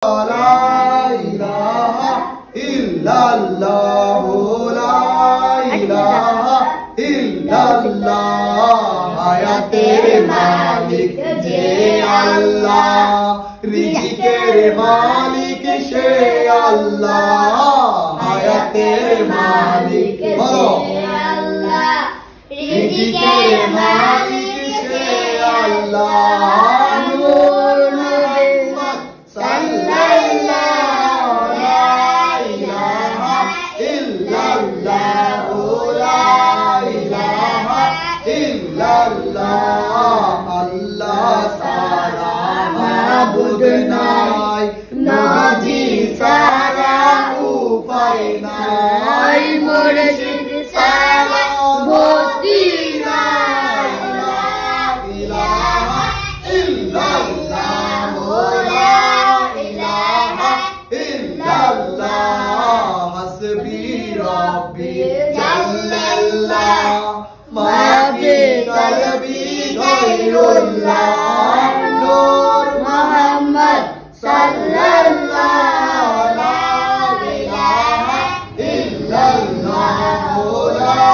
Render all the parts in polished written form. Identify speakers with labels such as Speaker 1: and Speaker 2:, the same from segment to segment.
Speaker 1: لا إله إلا الله لا إله إلا الله يا तेरे मालिक जे अल्लाह रिज़्क़ेर मालिक शे अल्लाह या तेरे मालिक जे अल्लाह रिज़्क़ेर मालिक शे अल्लाह नूर मोहम्मद सल्लल्लाहु ला इलाहा इल्लल्लाह ला इलाहा इल्लल्लाह अल्लाह सारा माबूद নাই নবী সারা উপায় নাই মুর্শিদ সারা গতি নাই লা ইলাহা ইল্লাল্লাহ লা ইলাহা ইল্লাল্লাহ হাসবি রব্বি জাল্লাল্লাহ মা ফি কলবি গায়রুল্লাহ নূর মুহাম্মদ সাল্লাল্লাহু লা ইলাহা ইল্লাল্লাহ লা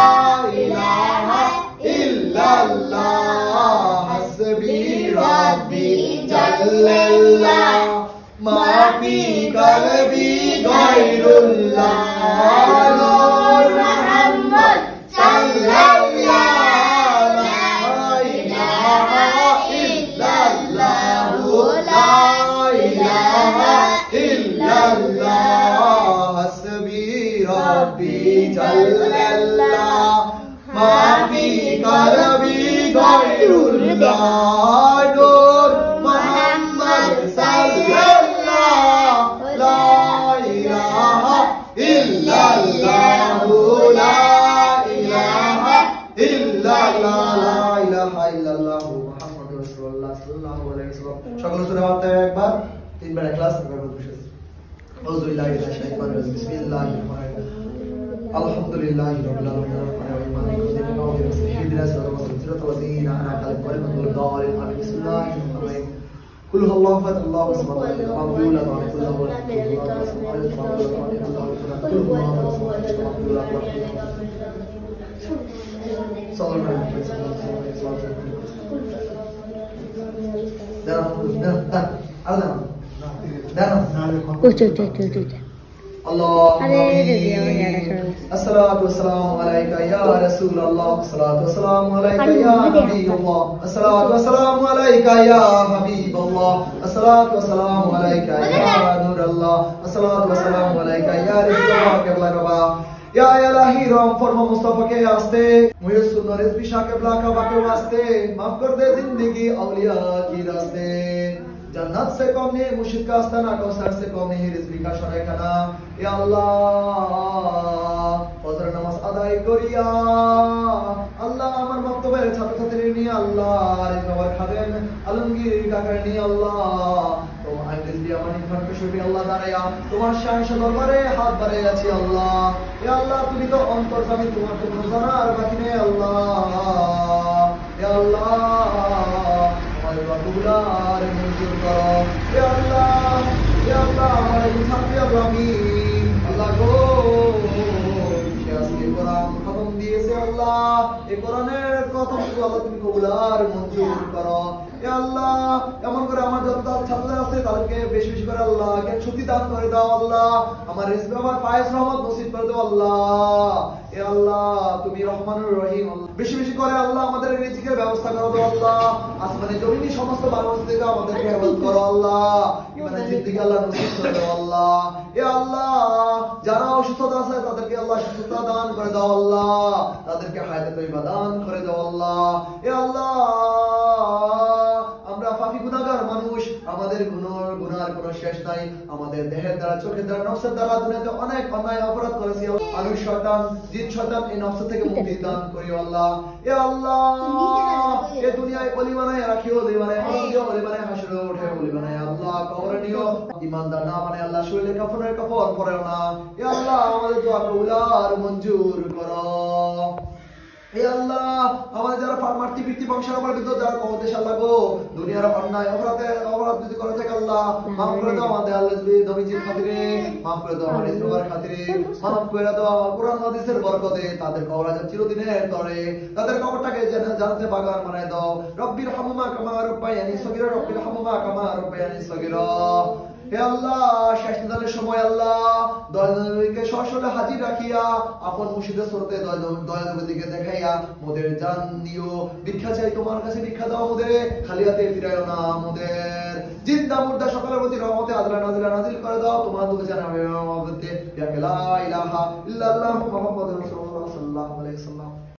Speaker 1: ইলাহা ইল্লাল্লাহ হাসবি রব্বি জাল্লাল্লাহ মা ফি কলবি গায়রুল্লাহ নূর মুহাম্মদ সাল্লাল্লাহু লা ইলাহা ইল্লাল্লাহ লা ইলাহা ইল্লাল্লাহ হাসবি রব্বি জাল্লাল্লাহ মা ফি কলবি গায়রুল্লাহ নূর মুহাম্মদ সাল্লাল্লাহু লা ইলাহা ইল্লাল্লাহ লা ইলাহা ইল্লাল্লাহ লা ইলাহা ইল্লাল্লাহ মুহাম্মাদুর রাসূলুল্লাহ সাল্লাল্লাহু আলাইহি ওয়াসাল্লাম সকল সূরা আয়াতে একবার তিনবার ইখলাস একবার বসে আউযু বিল্লাহি মিনাশ শাইতানির রাজিম বিসমিল্লাহির রহমানির রহিম আলহামদুলিল্লাহি রাব্বিল আলামিন আররাহমানির রহিম মালিকিদ দিন ইহদিনাস সিরাতাল লাযিনা আন'আমতা আলাইহিম গায়রিল মাগদুবি আলাইহিম আমিন বিসমিল্লাহির রহমানির রহিম কুল হুয়াল্লাহু আহাদ আল্লাহু সামাদ লাম ইয়ালিদ ওয়া লাম ইউলাদ الصلاة والسلام عليك يا رسول الله الصلاة والسلام عليك يا نبي الله الصلاة والسلام عليك يا حبيب الله الصلاة والسلام عليك يا نور الله الصلاة والسلام عليك يا رسول الله قبل ربا या इलाही राम फरमा मुस्तफा के वास्ते मुझे सुनो रिज़्क़ शाकिबला का बाके वास्ते माफ कर दे जिंदगी औलिया की रास्ते जन्नत से कम नहीं मुर्शिद का आस्ताना कौसर से कम नहीं रिज़्क़ का शरैखाना या अल्लाह फजर नमाज अदाय करिया अल्लाह আমার বক্তব্যের ছাত্রছাত্রীদের নিয়ে আল্লাহ আরে খবর খাবেন আলমগীর কাকার নিয়ে আল্লাহ তোমার আইন দিয়ে আমার ঘরকে শুবি আল্লাহ দাঁড়ায়া তোমার শান দরবারে হাত বাড়িয়ে আছি আল্লাহ ইয়া আল্লাহ তুমি তো অন্তর্যামী তোমার তো কোনো জানার বাকি নেই আল্লাহ ইয়া আল্লাহ আমার বাকুলার মঞ্জুর করো ইয়া আল্লাহ আমার ছাত্রী আব্রাহিম আল্লাহ গো আজকে কোরআন খতম দিয়েছে আল্লাহ এই কোরআনের খতম আল্লাহ তুমি কবুল আর মঞ্জুর করো ইয়া আল্লাহ এমন করে আমার যত ছাত্র আছে তাদেরকে বেশি বেশি করে আল্লাহ জ্ঞান শক্তি দান করে দাও আল্লাহ আমার রিজক আমার ফায়েজ রহমত নসিব করে দাও আল্লাহ ইয়া আল্লাহ তুমি রহমানুর রহিম আল্লাহ বেশি বেশি করে আল্লাহ আমাদের রিজিকের ব্যবস্থা করে দাও আল্লাহ আসমানে জমিনে সমস্ত মানুষ থেকে আমাদেরকে হেফাজত করো আল্লাহ ইমানে জিন্দেগি আল্লাহ নসিব করে দাও আল্লাহ ইয়া আল্লাহ যারা অসুস্থতা আছে তাদেরকে আল্লাহ সুস্থতা দান করে দাও আল্লাহ তাদেরকে হায়াতে তয়্যিবা দান করে দাও আল্লাহ ইয়া আল্লাহ আমরা পাপী গুনাহগার মানুষ আমাদের গুনার কোনো শেষ নাই আমাদের দেহের দ্বারা চোখের দ্বারা নফসের দ্বারা দুনিয়াতে অনেক অন্যায় অপরাধ করেছি মানুষ শয়তান জিন শয়তান এই নফস থেকে মুক্তি দান করিও আল্লাহ ইয়া আল্লাহ এই দুনিয়ায় ওলি বানায় রাখিও ওলি বানায় দিও ওলি বানায় হাসরে ওঠে ওলি বানায় আল্লাহ কবরে নিও ঈমানদার না মানে আল্লাহ শরীরে কাফনের কাফন পরেও না ইয়া আল্লাহ আমাদের দোয়া কবুল আর মঞ্জুর করো হে আল্লাহ আমাদের যারা ফার্মার্টি বৃত্তি বংশের উপর বিদ্যুৎ যারা কমতে আল্লাহ গো দুনিয়ার অন্যায় অপরাধ যদি করে থাকে আল্লাহ মাফ করে দাও আমাদের আল্লাহ নবীজির খাতিরে মাফ করে দাও আমাদের ইসলামের খাতিরে মাফ করে দাও কোরআন হাদিসের বরকতে তাদের কবর আজ চিরদিনের তরে তাদের কবরটাকে জান্নাতে বাগান বানায় দাও রব্বির হামুমা কামা রাব্বায়ানি সগীরা রব্বির হামুমা কামা রাব্বায়ানি সগীরা হে আল্লাহ শেষ নিদানের সময় আল্লাহ দয়ালুকে সশলে হাজির রাখিয়া আপন মুর্শিদের স্রোতে দয়ালুর দিকে দেখাইয়া মোদের জান দিও ভিক্ষা চাই তোমার কাছে ভিক্ষা দাও মোদের খালি হাতে ফিরাইও না মোদের জিন্দা মুর্দা সকলের প্রতি রহমতে আদলা নাজিল করে দাও তোমার দুকে জানাবে ইয়া লা ইলাহা ইল্লাল্লাহু মুহাম্মাদুর রাসূলুল্লাহ সাল্লাল্লাহু আলাইহি ওয়াসাল্লাম